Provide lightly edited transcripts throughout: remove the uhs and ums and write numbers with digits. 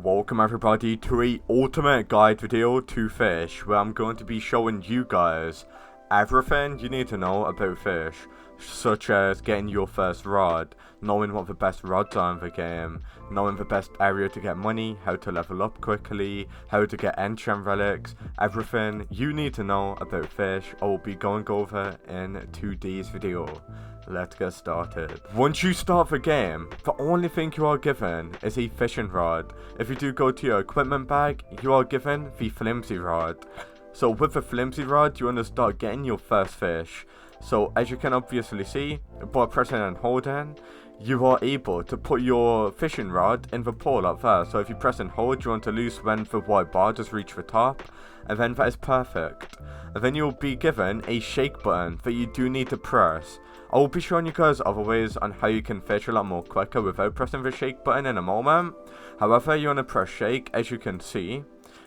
Welcome everybody to a ultimate guide video to fish, where I'm going to be showing you guys everything you need to know about fish, such as getting your first rod, knowing what the best rods are in the game, knowing the best area to get money, how to level up quickly, how to get enchant relics, everything you need to know about fish I will be going over in today's video. Let's get started. Once you start the game, the only thing you are given is a fishing rod. If you do go to your equipment bag, you are given the flimsy rod. So with the flimsy rod, you want to start getting your first fish. So as you can obviously see, by pressing and holding, you are able to put your fishing rod in the pool up there. So if you press and hold, you want to loose when the white bar does reach the top, and then that is perfect. And then you'll be given a shake button that you do need to press. I will be showing you guys other ways on how you can fish a lot more quicker without pressing the shake button in a moment. However, you want to press shake, as you can see,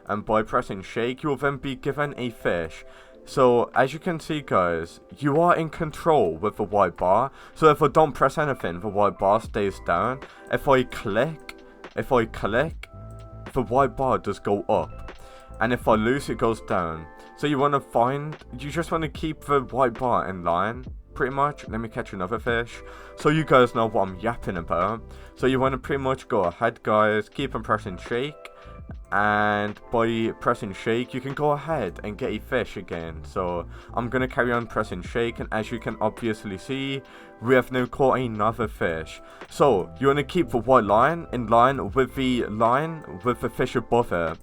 and by pressing shake, you will then be given a fish. So as you can see guys, you are in control with the white bar. So if I don't press anything, the white bar stays down. If I click, the white bar does go up, and if I loose, it goes down. So you just want to keep the white bar in line, pretty much. Let me catch another fish, so you guys know what I'm yapping about. So you want to pretty much go ahead guys, keep on pressing shake, and by pressing shake you can go ahead and get a fish again. So I'm going to carry on pressing shake, and as you can obviously see, we have now caught another fish. So you want to keep the white line in line with the fish above it.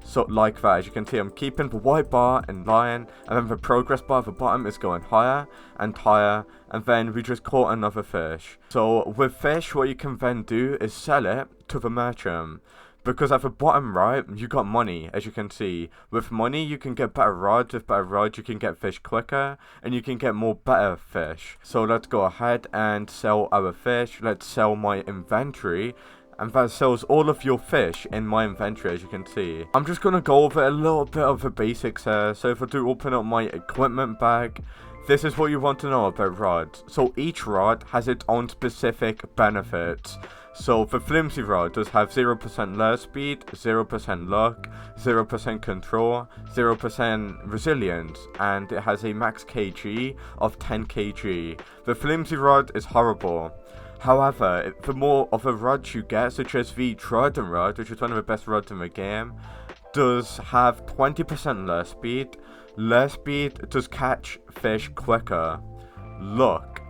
So like that, as you can see, I'm keeping the white bar in line, and then the progress bar at the bottom is going higher and higher, and then we just caught another fish. So with fish, what you can then do is sell it to the merchant, because at the bottom right, you got money, as you can see. With money, you can get better rods. With better rods, you can get fish quicker, and you can get more better fish. So let's go ahead and sell our fish. Let's sell my inventory, and that sells all of your fish in my inventory, as you can see. I'm just going to go over a little bit of the basics here. So if I do open up my equipment bag, this is what you want to know about rods. So each rod has its own specific benefits. So the flimsy rod does have 0% lure speed, 0% luck, 0% control, 0% resilience, and it has a max kg of 10 kg. The flimsy rod is horrible. However, the more of a rod you get, such as the Trident rod, which is one of the best rods in the game, does have 20% lure speed. Lure speed does catch fish quicker. Luck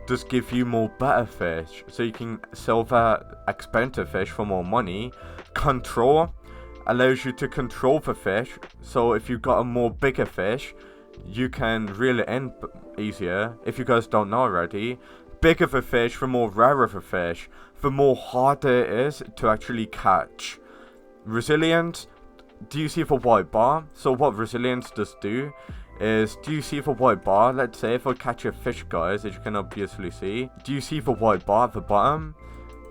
does give you more better fish, so you can sell that expensive fish for more money. Control allows you to control the fish, so if you've got a more bigger fish, you can reel it in easier. If you guys don't know already, bigger the fish, the more rarer the fish, the more harder it is to actually catch. Resilience, do you see the white bar? So what resilience does do is, do you see the white bar? Let's say if I catch a fish guys, as you can obviously see, do you see the white bar at the bottom?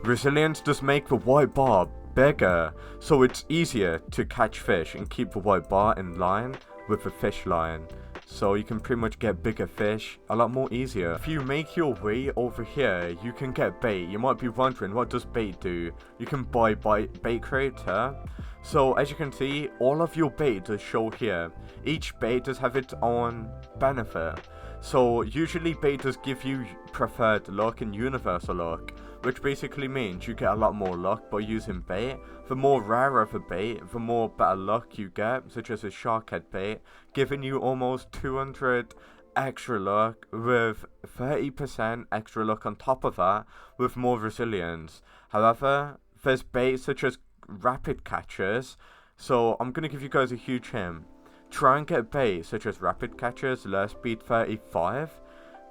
Resilience does make the white bar bigger, so it's easier to catch fish and keep the white bar in line with the fish line. So you can pretty much get bigger fish a lot more easier. If you make your way over here, you can get bait. You might be wondering, what does bait do? You can buy bait crates here. So as you can see, all of your bait does show here. Each bait does have its own benefit. So usually bait does give you preferred luck and universal luck, which basically means you get a lot more luck by using bait. The more rarer the bait, the more better luck you get, such as a shark head bait, giving you almost 200 extra luck with 30% extra luck on top of that, with more resilience. However, there's bait such as rapid catchers, so I'm going to give you guys a huge hint. Try and get bait such as rapid catchers, lure speed 35,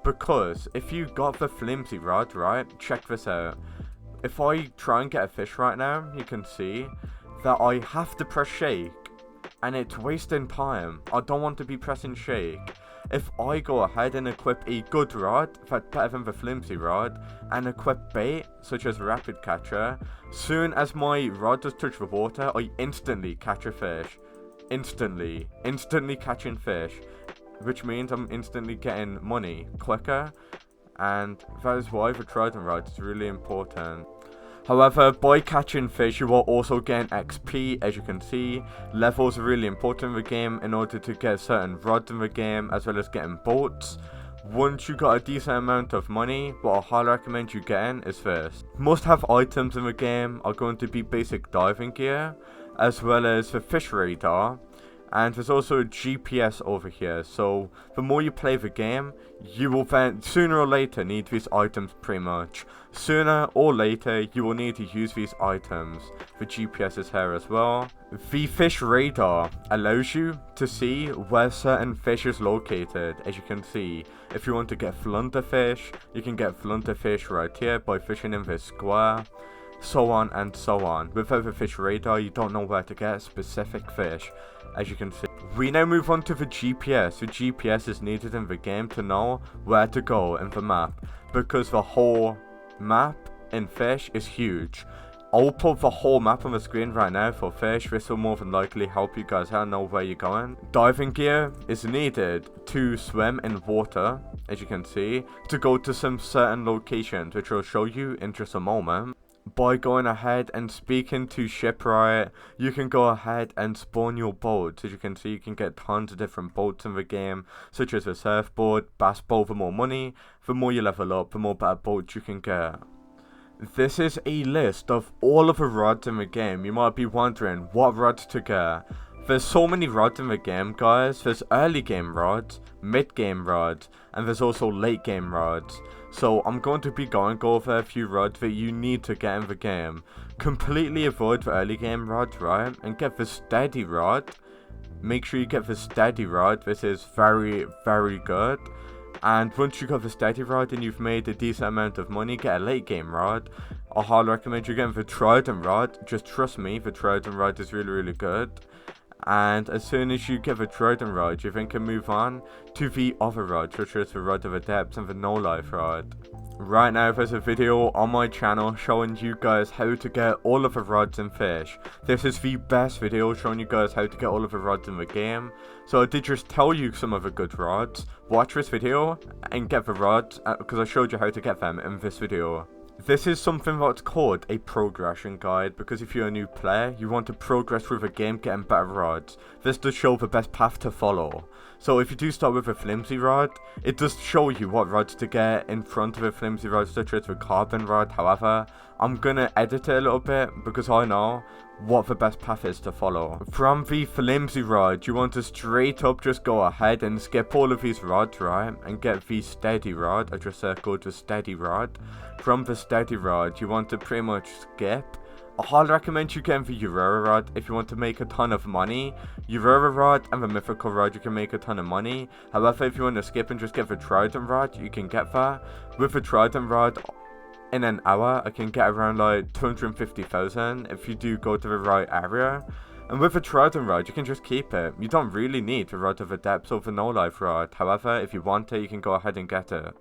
because if you got the flimsy rod, right, check this out. If I try and get a fish right now, you can see that I have to press shake, and it's wasting time. I don't want to be pressing shake. If I go ahead and equip a good rod, that's better than the flimsy rod, and equip bait, such as rapid catcher, soon as my rod does touch the water, I instantly catch a fish. Instantly catching fish, which means I'm instantly getting money quicker, and that is why the Trident rod is really important. However, by catching fish, you are also getting XP, as you can see. Levels are really important in the game in order to get certain rods in the game, as well as getting boats. Once you got a decent amount of money, what I highly recommend you getting is this. Must have items in the game are going to be basic diving gear, as well as the fish radar. And there's also a GPS over here, so the more you play the game, you will then sooner or later need these items pretty much. Sooner or later, you will need to use these items. The GPS is here as well. The fish radar allows you to see where certain fish is located. As you can see, if you want to get flunterfish, you can get flunterfish right here by fishing in this square. So on and so on. Without the fish radar, you don't know where to get specific fish, as you can see. We now move on to the GPS. The GPS is needed in the game to know where to go in the map, because the whole map in fish is huge. I'll put the whole map on the screen right now for fish. This will more than likely help you guys out know where you're going. Diving gear is needed to swim in water, as you can see, to go to some certain locations, which I'll show you in just a moment. By going ahead and speaking to Shipwright, you can go ahead and spawn your boats. As you can see, you can get tons of different boats in the game, such as a surfboard, bass boat. For more money, the more you level up, the more better boats you can get. This is a list of all of the rods in the game. You might be wondering what rods to get. There's so many rods in the game, guys. There's early game rods, mid game rods, and there's also late game rods. So I'm going to be going over a few rods that you need to get in the game. Completely avoid the early game rods, right? And get the steady rod. Make sure you get the steady rod. This is very, very good. And once you got the steady rod and you've made a decent amount of money, get a late game rod. I highly recommend you getting the trident rod. Just trust me, the trident rod is really, really good. And as soon as you get the trident rod, you then can move on to the other rod, such as the rod of the depths and the no life rod. Right now there's a video on my channel showing you guys how to get all of the rods in fish. This is the best video showing you guys how to get all of the rods in the game. So I did just tell you some of the good rods. Watch this video and get the rods, because I showed you how to get them in this video. This is something that's called a progression guide, because if you're a new player, you want to progress through the game getting better rods. This does show the best path to follow. So if you do start with a flimsy rod, it does show you what rods to get in front of a flimsy rod, such as the carbon rod. However, I'm gonna edit it a little bit because I know what the best path is to follow. From the flimsy rod, you want to straight up just go ahead and skip all of these rods, right? And get the steady rod. I just circled the steady rod. From the steady rod, you want to pretty much skip. I highly recommend you getting the Aurora rod if you want to make a ton of money. Aurora rod and the mythical rod, you can make a ton of money. However, if you want to skip and just get the trident rod, you can get that. With the trident rod, in an hour, I can get around like 250,000 if you do go to the right area. And with the trident rod, you can just keep it. You don't really need the rod of the depths or the no life rod. However, if you want it, you can go ahead and get it.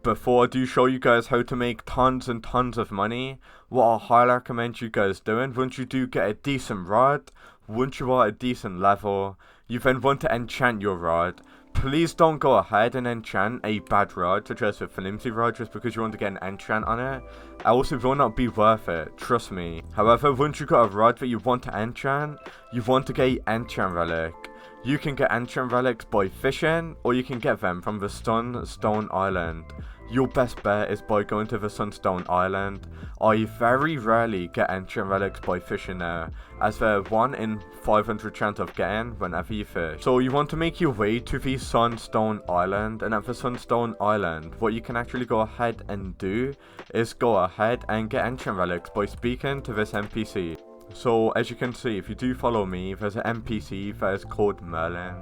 Before I do show you guys how to make tons and tons of money, what I highly recommend you guys doing, once you do get a decent rod, once you are at a decent level, you then want to enchant your rod. Please don't go ahead and enchant a bad rod, such as a flimsy rod, just because you want to get an enchant on it. Else it will not be worth it, trust me. However, once you got a rod that you want to enchant, you want to get an enchant relic. You can get enchant relics by fishing, or you can get them from the Sunstone Island. Your best bet is by going to the Sunstone Island. I very rarely get enchant relics by fishing there, as they're 1 in 500 chance of getting whenever you fish. So you want to make your way to the Sunstone Island, and at the Sunstone Island, what you can actually go ahead and do is go ahead and get enchant relics by speaking to this NPC. So as you can see, if you do follow me, there's an NPC that is called Merlin.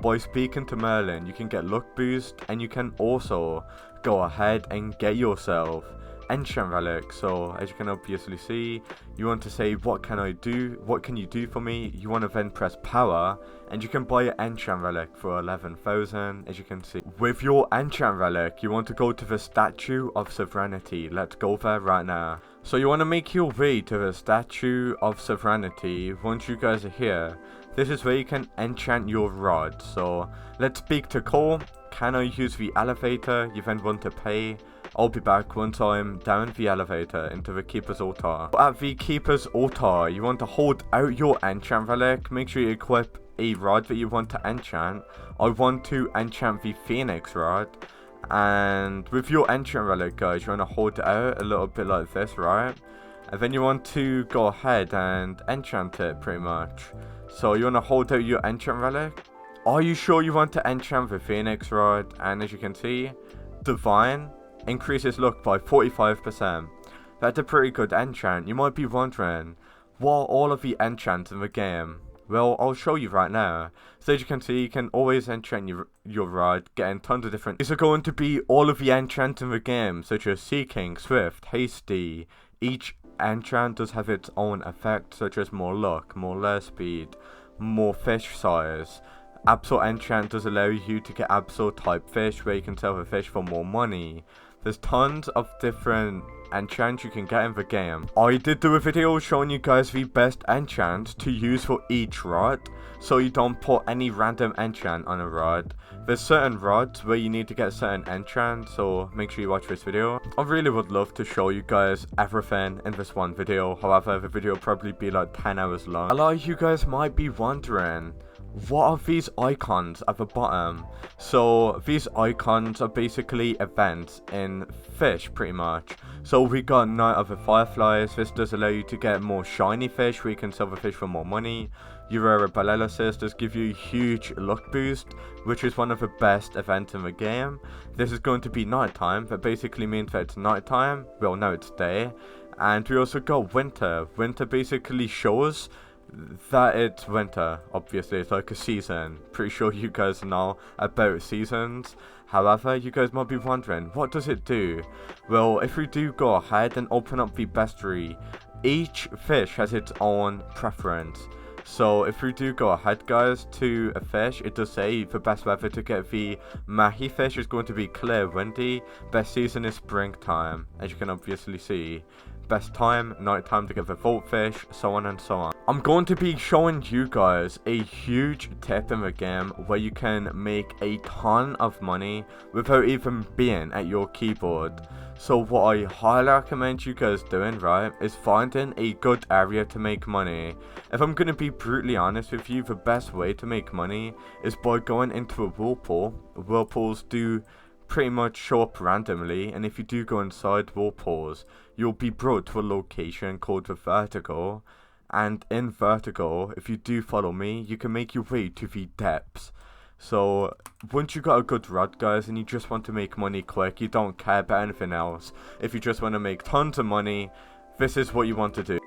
By speaking to Merlin, you can get luck boost, and you can also go ahead and get yourself enchant relics. So as you can obviously see, you want to say, what can I do? What can you do for me? You want to then press power, and you can buy an enchant relic for 11,000, as you can see. With your enchant relic, you want to go to the Statue of Sovereignty. Let's go there right now. So you want to make your way to the Statue of Sovereignty. Once you guys are here, this is where you can enchant your rod. So let's speak to Cole. Can I use the elevator? You then want to pay. I'll be back once I'm down the elevator into the keeper's altar. At the keeper's altar, you want to hold out your enchant relic. Make sure you equip a rod that you want to enchant. I want to enchant the phoenix rod. And with your enchant relic, guys, you want to hold it out a little bit like this, right? And then you want to go ahead and enchant it pretty much. So you want to hold out your enchant relic. Are you sure you want to enchant the phoenix rod? And as you can see, divine increases luck by 45%. That's a pretty good enchant. You might be wondering, what are all of the enchants in the game? Well, I'll show you right now. So as you can see, you can always enchant your rod, getting tons of different... These are going to be all of the enchants in the game, such as Seeking, Swift, Hasty. Each enchant does have its own effect, such as more luck, more lair speed, more fish size. Absol enchant does allow you to get Absol type fish, where you can sell the fish for more money. There's tons of different enchants you can get in the game. I did do a video showing you guys the best enchant to use for each rod, so you don't put any random enchant on a rod. There's certain rods where you need to get certain enchants, so make sure you watch this video. I really would love to show you guys everything in this one video, however the video will probably be like 10 hours long. A lot of you guys might be wondering, what are these icons at the bottom? So these icons are basically events in fish pretty much. So we got Night of the Fireflies. This does allow you to get more shiny fish where you can sell the fish for more money. Aurora Borealis does give you a huge luck boost, which is one of the best events in the game. This is going to be nighttime. That basically means that it's nighttime. Well, no, it's day. And we also got winter. Winter basically shows that it's winter. Obviously, it's like a season. Pretty sure you guys know about seasons. However, you guys might be wondering, what does it do? Well, if we do go ahead and open up the bestiary, each fish has its own preference. So if we do go ahead, guys, to a fish, it does say the best weather to get the mahi fish is going to be clear, windy. Best season is springtime, as you can obviously see. Best time, nighttime to get the vault fish, so on and so on. I'm going to be showing you guys a huge tip in the game where you can make a ton of money without even being at your keyboard. So what I highly recommend you guys doing, right, is finding a good area to make money. If I'm going to be brutally honest with you, the best way to make money is by going into a whirlpool. Whirlpools do pretty much show up randomly, and if you do go inside whirlpools, you'll be brought to a location called the vertical. And in vertical, if you do follow me, you can make your way to the depths. So once you got a good rod, guys, and you just want to make money quick, you don't care about anything else, if you just want to make tons of money, this is what you want to do.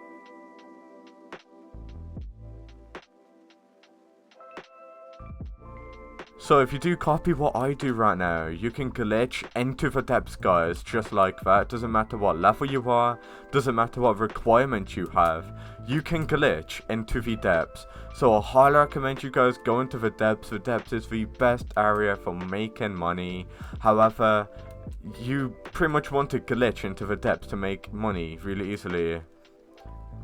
So if you do copy what I do right now, you can glitch into the depths, guys, just like that. Doesn't matter what level you are, doesn't matter what requirements you have, you can glitch into the depths. So I highly recommend you guys go into the depths. The depths is the best area for making money. However, you pretty much want to glitch into the depths to make money really easily.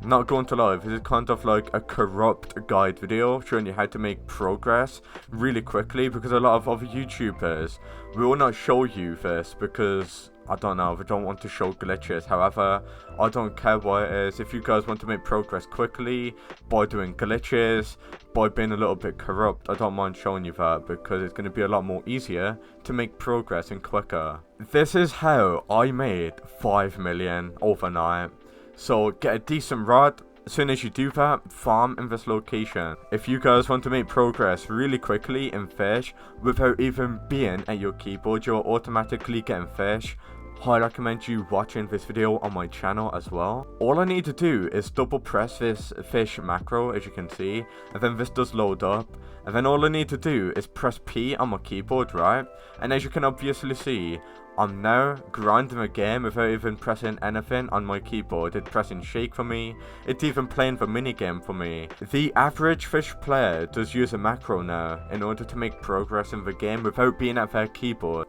Not going to lie, this is kind of like a corrupt guide video showing you how to make progress really quickly, because a lot of other YouTubers will not show you this because, I don't know, they don't want to show glitches. However, I don't care what it is. If you guys want to make progress quickly by doing glitches, by being a little bit corrupt, I don't mind showing you that, because it's going to be a lot more easier to make progress and quicker. This is how I made 5 million overnight. So get a decent rod. As soon as you do that, farm in this location. If you guys want to make progress really quickly in fish without even being at your keyboard, you're automatically getting fish. I recommend you watching this video on my channel as well. All I need to do is double press this fish macro, as you can see, and then this does load up. And then all I need to do is press P on my keyboard, right? And as you can obviously see, I'm now grinding the game without even pressing anything on my keyboard. It's pressing shake for me. It's even playing the minigame for me. The average fish player does use a macro now in order to make progress in the game without being at their keyboard.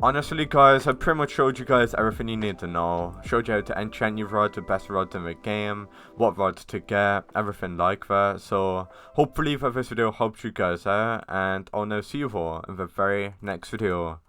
Honestly, guys, I pretty much showed you guys everything you need to know. Showed you how to enchant your rod, the best rods in the game, what rods to get, everything like that. So hopefully that this video helps you guys out, and I'll now see you all in the very next video.